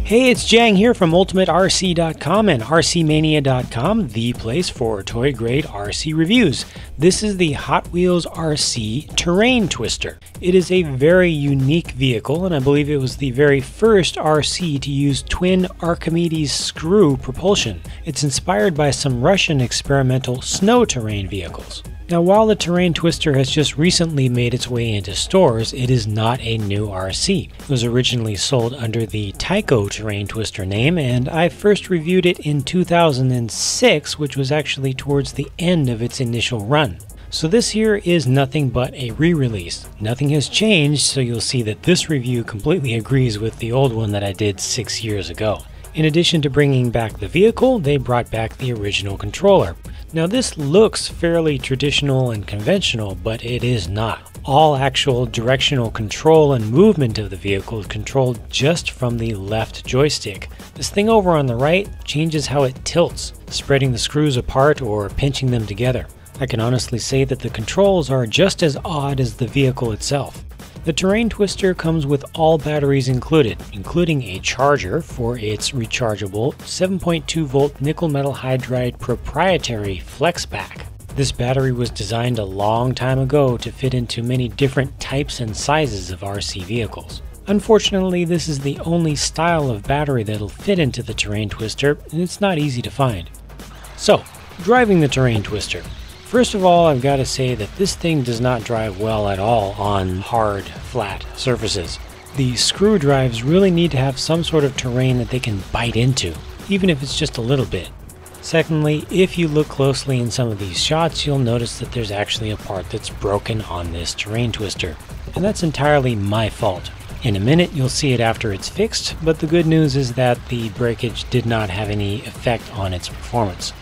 Hey, it's Jang here from UltimateRC.com and RCmania.com, the place for toy-grade RC reviews. This is the Hot Wheels RC Terrain Twister. It is a very unique vehicle, and I believe it was the very first RC to use twin Archimedes screw propulsion. It's inspired by some Russian experimental snow terrain vehicles. Now, while the Terrain Twister has just recently made its way into stores, it is not a new RC. It was originally sold under the Tyco Terrain Twister name, and I first reviewed it in 2006, which was actually towards the end of its initial run. So this here is nothing but a re-release. Nothing has changed, so you'll see that this review completely agrees with the old one that I did 6 years ago. In addition to bringing back the vehicle, they brought back the original controller. Now this looks fairly traditional and conventional, but it is not. All actual directional control and movement of the vehicle is controlled just from the left joystick. This thing over on the right changes how it tilts, spreading the screws apart or pinching them together. I can honestly say that the controls are just as odd as the vehicle itself. The Terrain Twister comes with all batteries included, including a charger for its rechargeable 7.2 volt nickel metal hydride proprietary flex pack. This battery was designed a long time ago to fit into many different types and sizes of RC vehicles. Unfortunately, this is the only style of battery that'll fit into the Terrain Twister, and it's not easy to find. So, driving the Terrain Twister. First of all, I've got to say that this thing does not drive well at all on hard, flat surfaces. The screw drives really need to have some sort of terrain that they can bite into, even if it's just a little bit. Secondly, if you look closely in some of these shots, you'll notice that there's actually a part that's broken on this Terrain Twister, and that's entirely my fault. In a minute, you'll see it after it's fixed, but the good news is that the breakage did not have any effect on its performance.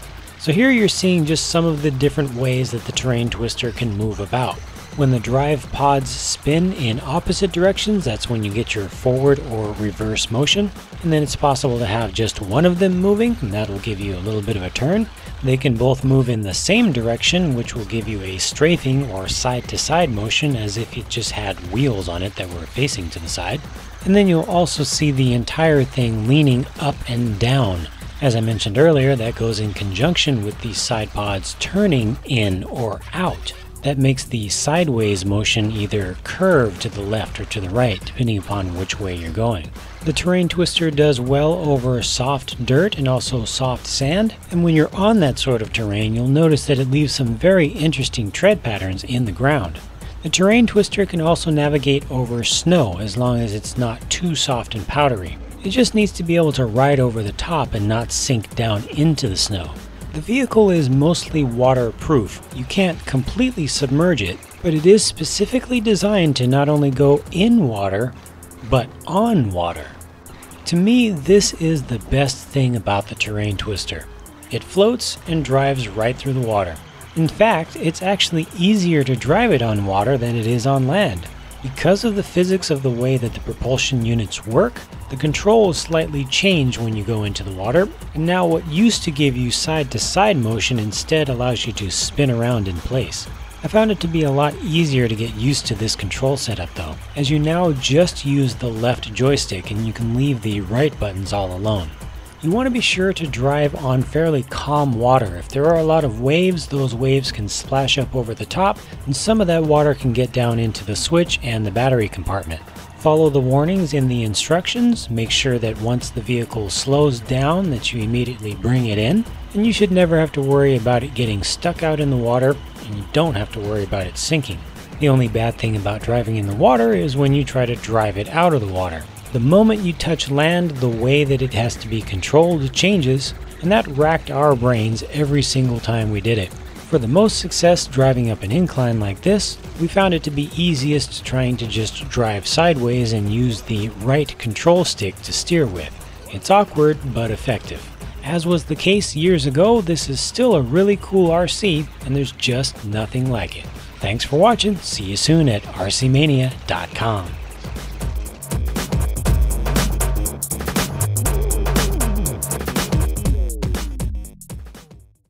So here you're seeing just some of the different ways that the Terrain Twister can move about. When the drive pods spin in opposite directions, that's when you get your forward or reverse motion. And then it's possible to have just one of them moving, and that'll give you a little bit of a turn. They can both move in the same direction, which will give you a strafing or side-to-side motion as if it just had wheels on it that were facing to the side. And then you'll also see the entire thing leaning up and down. As I mentioned earlier, that goes in conjunction with the side pods turning in or out. That makes the sideways motion either curve to the left or to the right, depending upon which way you're going. The Terrain Twister does well over soft dirt and also soft sand, and when you're on that sort of terrain, you'll notice that it leaves some very interesting tread patterns in the ground. The Terrain Twister can also navigate over snow as long as it's not too soft and powdery. It just needs to be able to ride over the top and not sink down into the snow. The vehicle is mostly waterproof. You can't completely submerge it, but it is specifically designed to not only go in water, but on water. To me, this is the best thing about the Terrain Twister. It floats and drives right through the water. In fact, it's actually easier to drive it on water than it is on land. Because of the physics of the way that the propulsion units work, the controls slightly change when you go into the water, and now what used to give you side-to-side motion instead allows you to spin around in place. I found it to be a lot easier to get used to this control setup though, as you now just use the left joystick and you can leave the right buttons all alone. You want to be sure to drive on fairly calm water. If there are a lot of waves, those waves can splash up over the top, and some of that water can get down into the switch and the battery compartment. Follow the warnings in the instructions, make sure that once the vehicle slows down that you immediately bring it in, and you should never have to worry about it getting stuck out in the water, and you don't have to worry about it sinking. The only bad thing about driving in the water is when you try to drive it out of the water. The moment you touch land, the way that it has to be controlled changes, and that racked our brains every single time we did it. For the most success driving up an incline like this, we found it to be easiest trying to just drive sideways and use the right control stick to steer with. It's awkward, but effective. As was the case years ago, this is still a really cool RC, and there's just nothing like it. Thanks for watching. See you soon at RCmania.com.